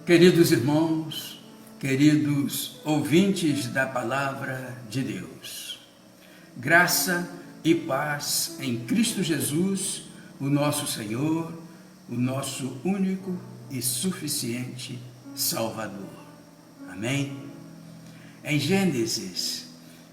Queridos irmãos, queridos ouvintes da Palavra de Deus, graça e paz em Cristo Jesus, o nosso Senhor, o nosso único e suficiente Salvador. Amém? Em Gênesis,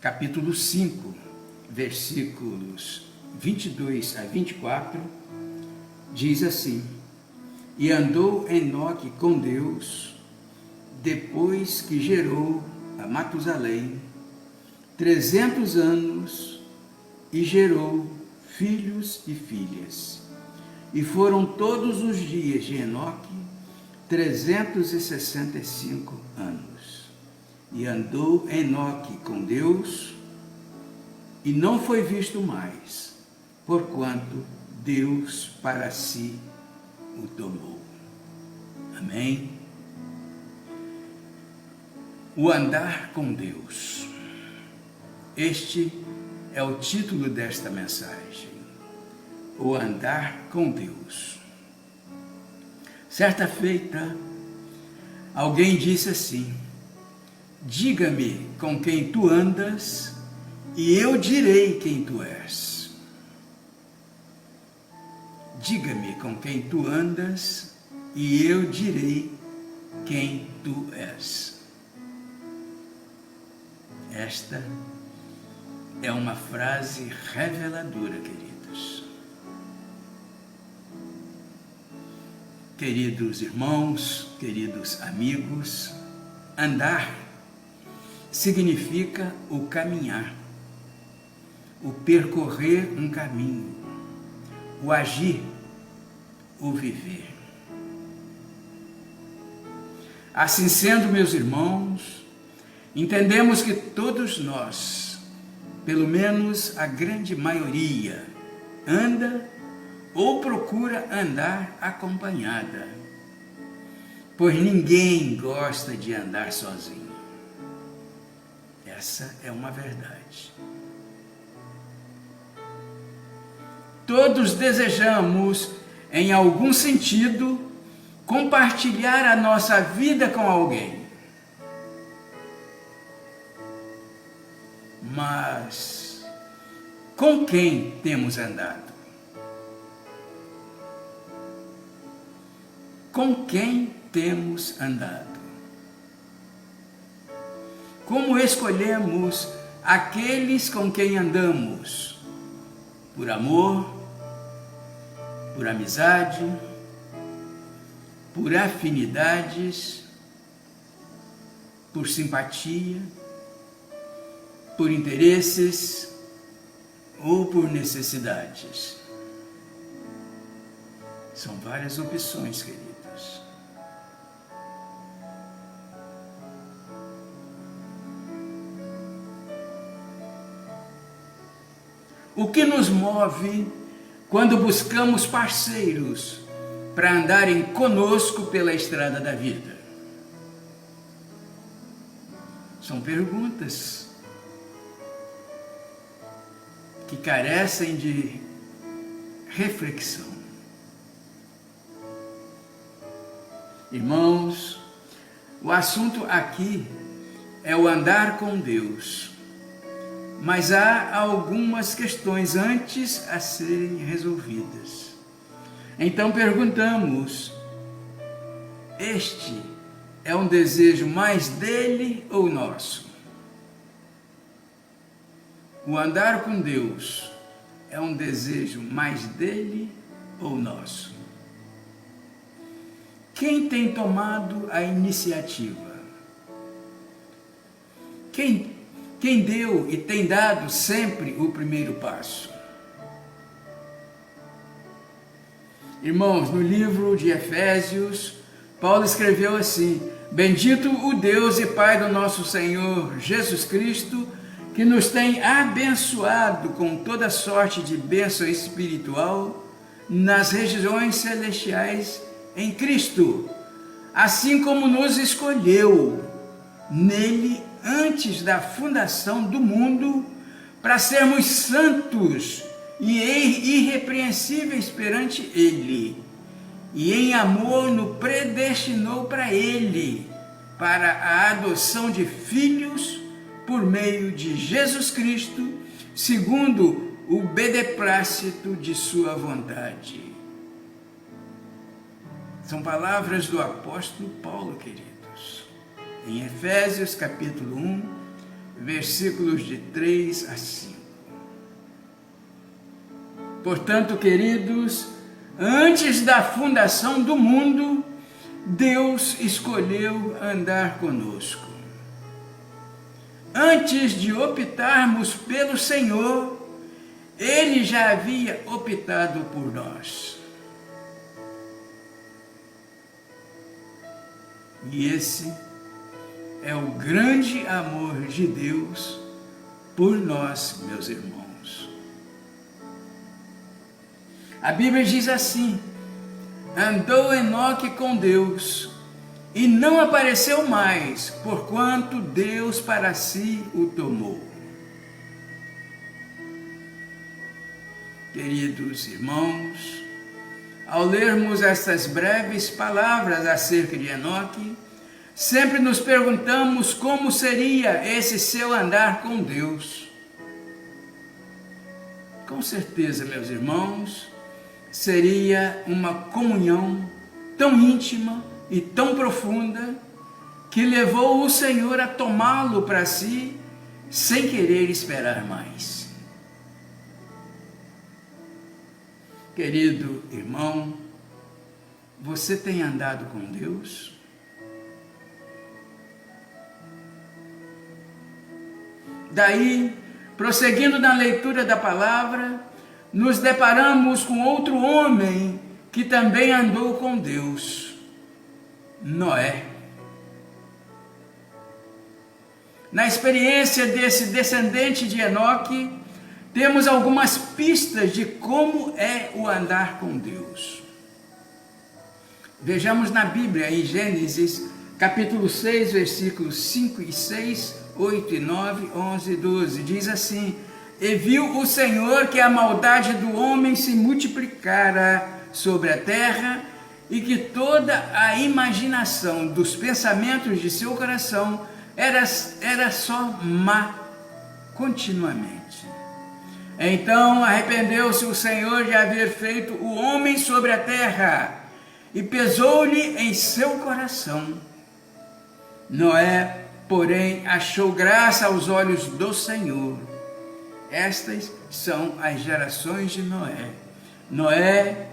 capítulo 5, versículos 22 a 24, diz assim: E andou Enoque com Deus, depois que gerou a Matusalém 300 anos, e gerou filhos e filhas. E foram todos os dias de Enoque 365 anos. E andou Enoque com Deus, e não foi visto mais, porquanto Deus para si o tomou. Amém? O andar com Deus. Este é o título desta mensagem. O andar com Deus. Certa feita, alguém disse assim: diga-me com quem tu andas, e eu direi quem tu és. Diga-me com quem tu andas, e eu direi quem tu és. Esta é uma frase reveladora, queridos. Queridos irmãos, queridos amigos, andar significa o caminhar, o percorrer um caminho, o agir, o viver. Assim sendo, meus irmãos, entendemos que todos nós, pelo menos a grande maioria, anda ou procura andar acompanhada, pois ninguém gosta de andar sozinho. Essa é uma verdade. Todos desejamos, em algum sentido, compartilhar a nossa vida com alguém. Mas com quem temos andado? Com quem temos andado? Como escolhemos aqueles com quem andamos? Por amor, por amizade, por afinidades, por simpatia, por interesses ou por necessidades. São várias opções, queridos. O que nos move quando buscamos parceiros para andarem conosco pela estrada da vida? São perguntas que carecem de reflexão. Irmãos, o assunto aqui é o andar com Deus, mas há algumas questões antes a serem resolvidas. Então perguntamos: este é um desejo mais dele ou nosso? O andar com Deus é um desejo mais dele ou nosso? Quem tem tomado a iniciativa? Quem deu e tem dado sempre o primeiro passo? Irmãos, no livro de Efésios, Paulo escreveu assim: bendito o Deus e Pai do nosso Senhor Jesus Cristo, que nos tem abençoado com toda sorte de bênção espiritual nas regiões celestiais em Cristo, assim como nos escolheu nele antes da fundação do mundo, para sermos santos e irrepreensíveis perante ele. e em amor nos predestinou para Ele, para a adoção de filhos por meio de Jesus Cristo, segundo o beneplácito de sua vontade. São palavras do apóstolo Paulo, queridos, em Efésios capítulo 1, versículos de 3 a 5. Portanto, queridos, antes da fundação do mundo, Deus escolheu andar conosco. Antes de optarmos pelo Senhor, Ele já havia optado por nós. E esse é o grande amor de Deus por nós, meus irmãos. A Bíblia diz assim: andou Enoque com Deus, e não apareceu mais, porquanto Deus para si o tomou. Queridos irmãos, ao lermos estas breves palavras acerca de Enoque, sempre nos perguntamos como seria esse seu andar com Deus. Com certeza, meus irmãos, seria uma comunhão tão íntima e tão profunda que levou o Senhor a tomá-lo para si sem querer esperar mais. Querido irmão, você tem andado com Deus? Daí, prosseguindo na leitura da palavra, nos deparamos com outro homem que também andou com Deus, Noé. Na experiência desse descendente de Enoque, temos algumas pistas de como é o andar com Deus. Vejamos na Bíblia, em Gênesis, capítulo 6, versículos 5 e 6, 8 e 9, 11 e 12, diz assim: e viu o Senhor que a maldade do homem se multiplicara sobre a terra, e que toda a imaginação dos pensamentos de seu coração era só má continuamente. Então arrependeu-se o Senhor de haver feito o homem sobre a terra, e pesou-lhe em seu coração. Noé, porém, achou graça aos olhos do Senhor. Estas são as gerações de Noé. Noé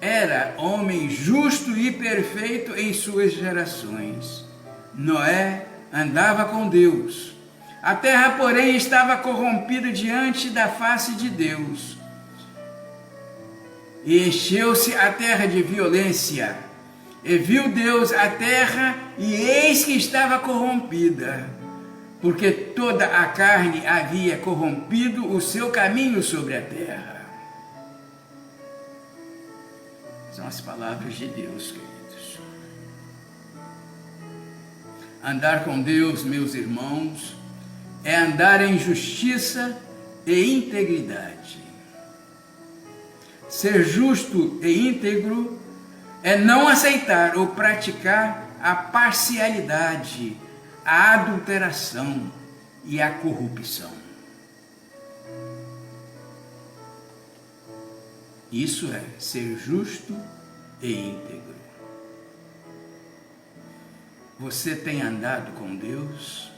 era homem justo e perfeito em suas gerações. Noé andava com Deus. A terra, porém, estava corrompida diante da face de Deus. E encheu-se a terra de violência. E viu Deus a terra, e eis que estava corrompida, porque toda a carne havia corrompido o seu caminho sobre a terra. São as palavras de Deus, queridos. Andar com Deus, meus irmãos, é andar em justiça e integridade. Ser justo e íntegro é não aceitar ou praticar a parcialidade, a adulteração e a corrupção. Isso é ser justo e íntegro. Você tem andado com Deus?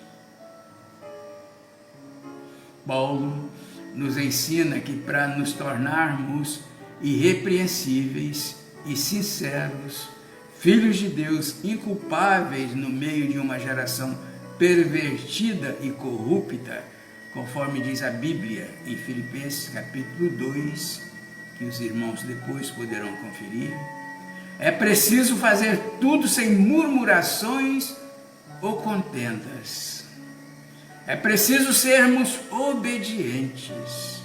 Paulo nos ensina que para nos tornarmos irrepreensíveis e sinceros, filhos de Deus inculpáveis no meio de uma geração pervertida e corrupta, conforme diz a Bíblia em Filipenses capítulo 2, que os irmãos depois poderão conferir, é preciso fazer tudo sem murmurações ou contendas. É preciso sermos obedientes.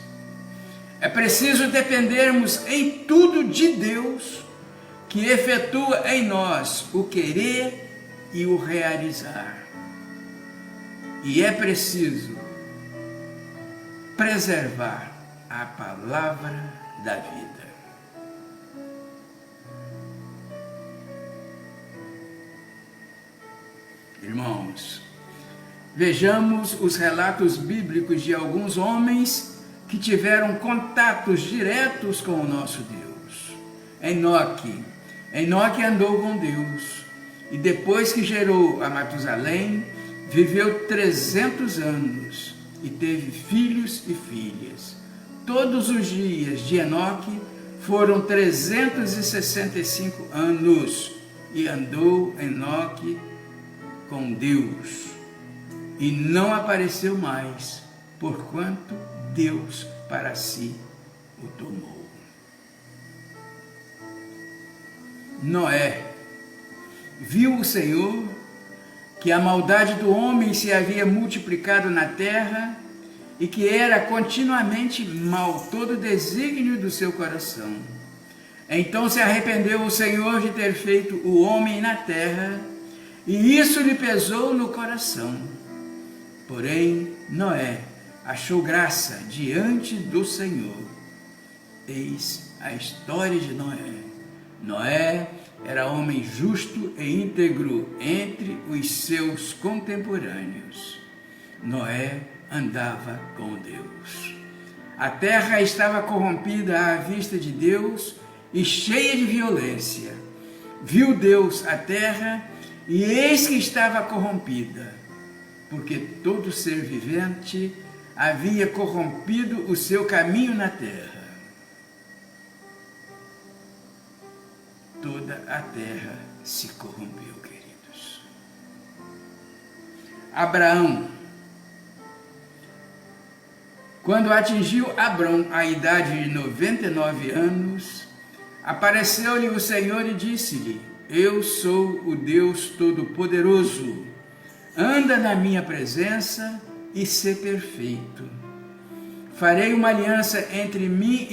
É preciso dependermos em tudo de Deus, que efetua em nós o querer e o realizar. E é preciso preservar a palavra da vida. Irmãos, vejamos os relatos bíblicos de alguns homens que tiveram contatos diretos com o nosso Deus. Enoque andou com Deus e depois que gerou a Matusalém, viveu 300 anos e teve filhos e filhas. Todos os dias de Enoque foram 365 anos e andou Enoque com Deus e não apareceu mais, porquanto Deus para si o tomou. Noé viu o Senhor que a maldade do homem se havia multiplicado na terra e que era continuamente mal todo o desígnio do seu coração. Então se arrependeu o Senhor de ter feito o homem na terra, e isso lhe pesou no coração. Porém, Noé achou graça diante do Senhor. Eis a história de Noé. Noé era homem justo e íntegro entre os seus contemporâneos. Noé andava com Deus. A terra estava corrompida à vista de Deus e cheia de violência. Viu Deus a terra e eis que estava corrompida, porque todo ser vivente havia corrompido o seu caminho na terra. Toda a terra se corrompeu, queridos. Abraão, quando atingiu Abrão a idade de 99 anos, apareceu-lhe o Senhor e disse-lhe: Eu sou o Deus Todo-Poderoso, anda na minha presença e sê perfeito. Farei uma aliança entre mim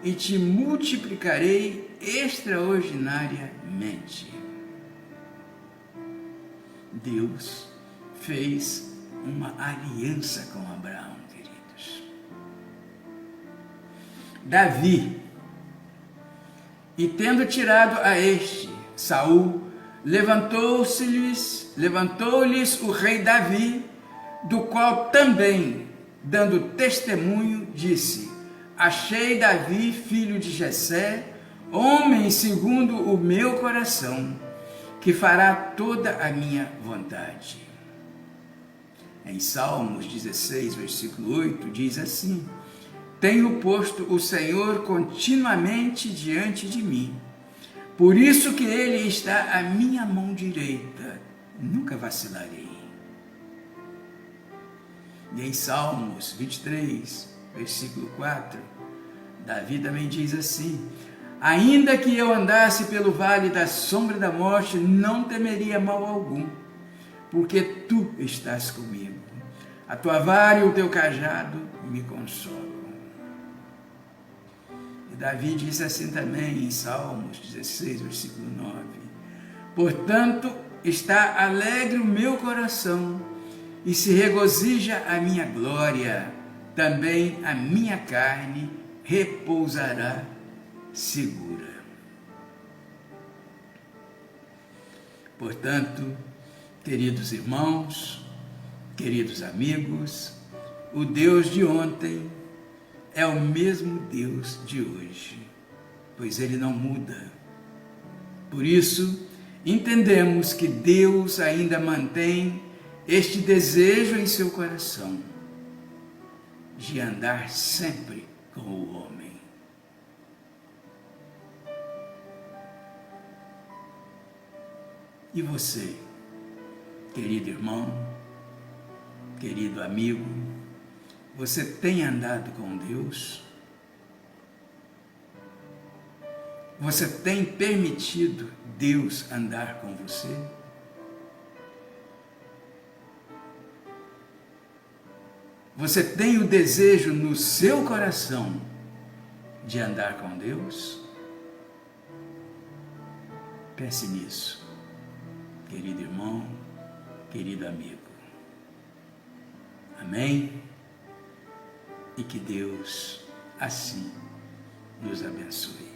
e te multiplicarei extraordinariamente. Deus fez uma aliança com Abraão, queridos. Davi, e tendo tirado a este, Saul, levantou-lhes o rei Davi, do qual também, dando testemunho, disse: Achei Davi, filho de Jessé, homem segundo o meu coração, que fará toda a minha vontade. Em Salmos 16, versículo 8, diz assim: Tenho posto o Senhor continuamente diante de mim, por isso que ele está à minha mão direita, nunca vacilarei. E em Salmos 23, versículo 4, Davi também diz assim: Ainda que eu andasse pelo vale da sombra da morte, não temeria mal algum, porque tu estás comigo. A tua vara e o teu cajado me consolam. E Davi diz assim também em Salmos 16, versículo 9: Portanto, está alegre o meu coração e se regozija a minha glória, também a minha carne repousará segura. Portanto, queridos irmãos, queridos amigos, o Deus de ontem é o mesmo Deus de hoje, pois ele não muda. Por isso, entendemos que Deus ainda mantém este desejo em seu coração de andar sempre com o homem. E você, querido irmão, querido amigo, você tem andado com Deus? Você tem permitido Deus andar com você? Você tem o desejo no seu coração de andar com Deus? Pense nisso, querido irmão, querido amigo. Amém? E que Deus assim nos abençoe.